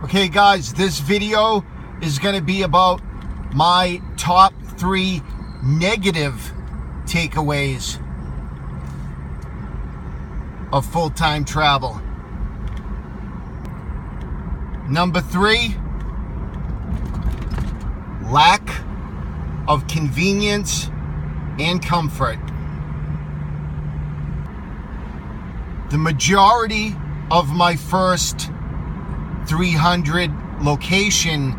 Okay guys, this video is going to be about my top 3 negative takeaways of full-time travel. Number 3, lack of convenience and comfort. The majority of my first 300 location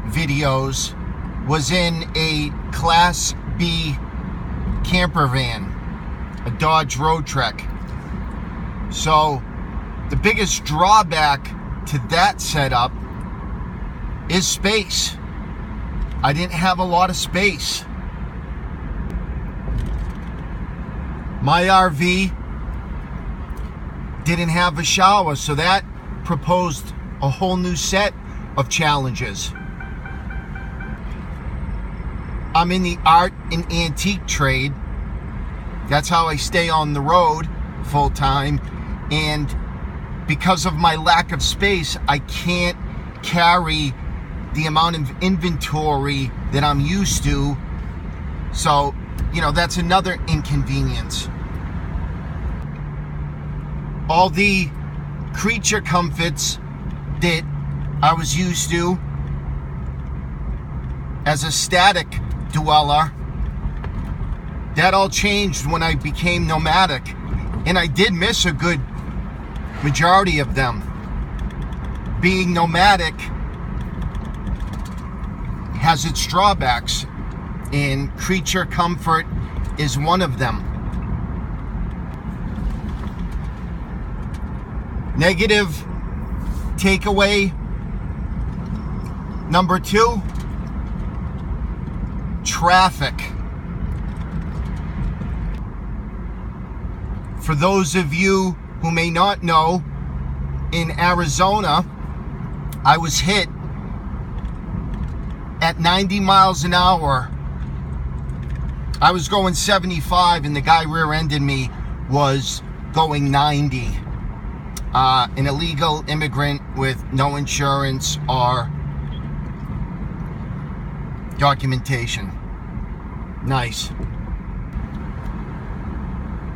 videos was in a Class B camper van, a Dodge Road Trek. So the biggest drawback to that setup is space. I didn't have a lot of space. My RV didn't have a shower, so that proposed a whole new set of challenges. I'm in the art and antique trade. That's how I stay on the road full time, and because of my lack of space, I can't carry the amount of inventory that I'm used to. So, that's another inconvenience. All the creature comforts that I was used to as a static dweller, that all changed when I became nomadic, and I did miss a good majority of them. Being nomadic has its drawbacks, and creature comfort is one of them. Negative takeaway number 2, traffic. For those of you who may not know, in Arizona, I was hit at 90 miles an hour. I was going 75 and the guy rear-ended me was going 90. An illegal immigrant with no insurance or documentation. Nice.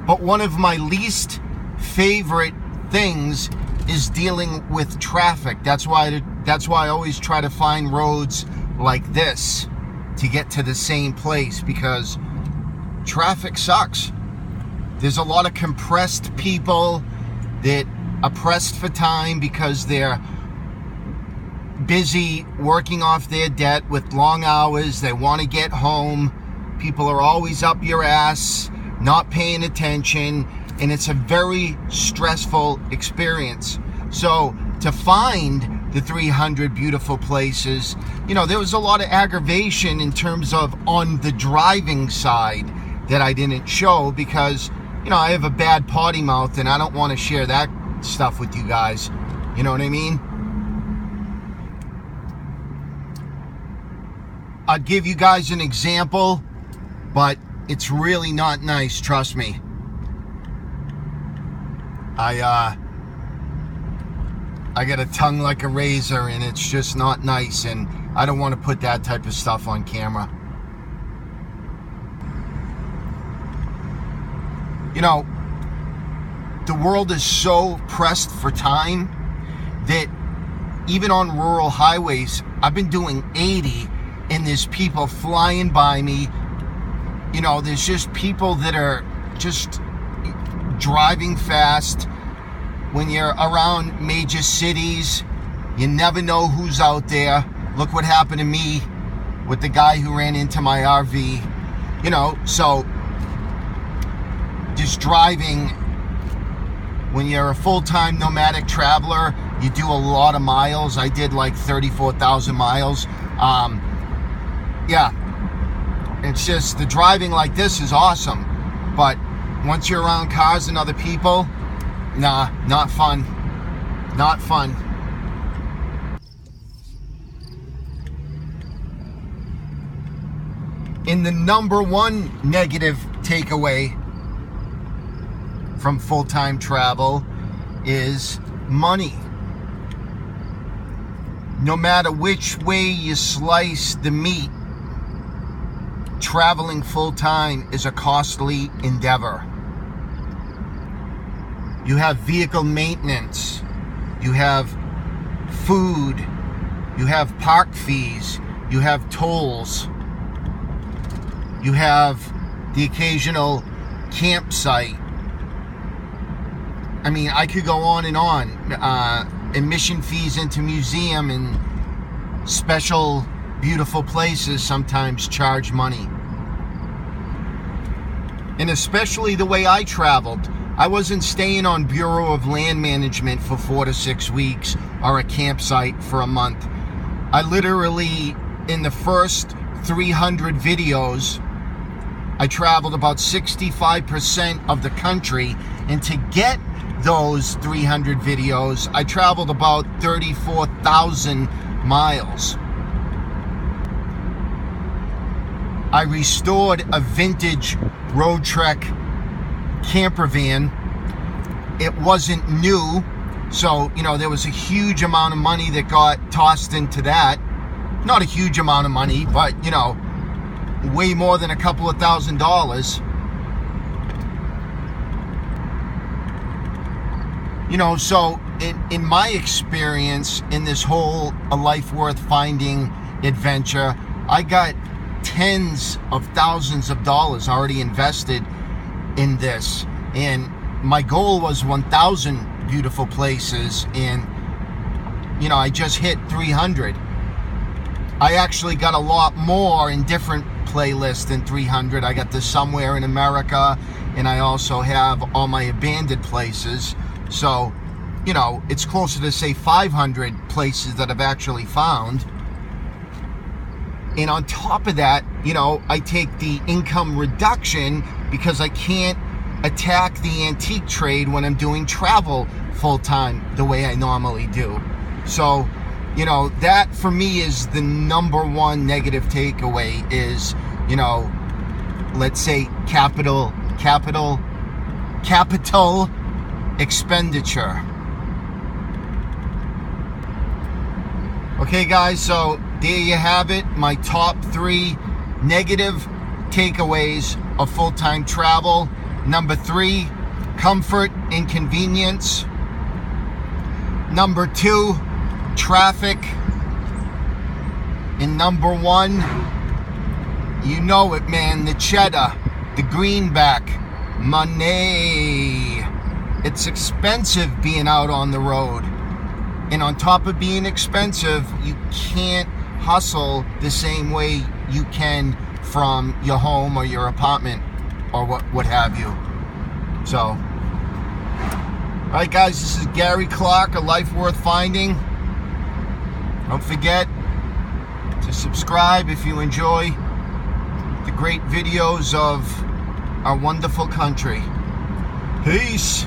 But one of my least favorite things is dealing with traffic. That's why I always try to find roads like this to get to the same place, because traffic sucks. There's a lot of compressed people that are pressed for time because they're busy working off their debt with long hours. They want to get home. People are always up your ass, not paying attention, and it's a very stressful experience. So to find the 300 beautiful places, there was a lot of aggravation in terms of on the driving side that I didn't show because, I have a bad potty mouth and I don't want to share that stuff with you guys. You know what I mean? I'd give you guys an example, but it's really not nice, trust me. I got a tongue like a razor and it's just not nice, and I don't want to put that type of stuff on camera. The world is so pressed for time that even on rural highways, I've been doing 80 and there's people flying by me. There's just people that are just driving fast. When you're around major cities, you never know who's out there. Look what happened to me with the guy who ran into my RV. So just driving, when you're a full-time nomadic traveler, you do a lot of miles. I did like 34,000 miles. Yeah, it's just the driving like this is awesome, but once you're around cars and other people, nah, not fun. Not fun. And the number 1 negative takeaway from full-time travel is money. No matter which way you slice the meat, traveling full-time is a costly endeavor. You have vehicle maintenance, you have food, you have park fees, you have tolls, you have the occasional campsite. I mean, I could go on and on. Admission fees into museum and special beautiful places sometimes charge money. And especially the way I traveled, I wasn't staying on Bureau of Land Management for 4 to 6 weeks or a campsite for a month. I literally, in the first 300 videos, I traveled about 65% of the country, and to get those 300 videos, I traveled about 34,000 miles. I restored a vintage Road Trek camper van. It wasn't new, so, you know, there was a huge amount of money that got tossed into that. Not a huge amount of money, but, you know, way more than a couple of $1,000s. You know, so in my experience in this whole A Life Worth Finding adventure, I got tens of thousands of dollars already invested in this, and my goal was 1,000 beautiful places, and you know, I just hit 300. I actually got a lot more in different playlists than 300. I got the Somewhere in America, and I also have all my abandoned places. So, you know, it's closer to, say, 500 places that I've actually found. And on top of that, you know, I take the income reduction because I can't attack the antique trade when I'm doing travel full-time the way I normally do. So, you know, that for me is the number one negative takeaway is, you know, let's say capital expenditure. Okay, guys, so there you have it. My top 3 negative takeaways of full-time travel. Number 3, comfort and convenience. Number 2, traffic. And number 1, you know it, man, the cheddar, the greenback, money. It's expensive being out on the road. And on top of being expensive, you can't hustle the same way you can from your home or your apartment or what have you. So, all right, guys, this is Gary Clark, A Life Worth Finding. Don't forget to subscribe if you enjoy the great videos of our wonderful country. Peace.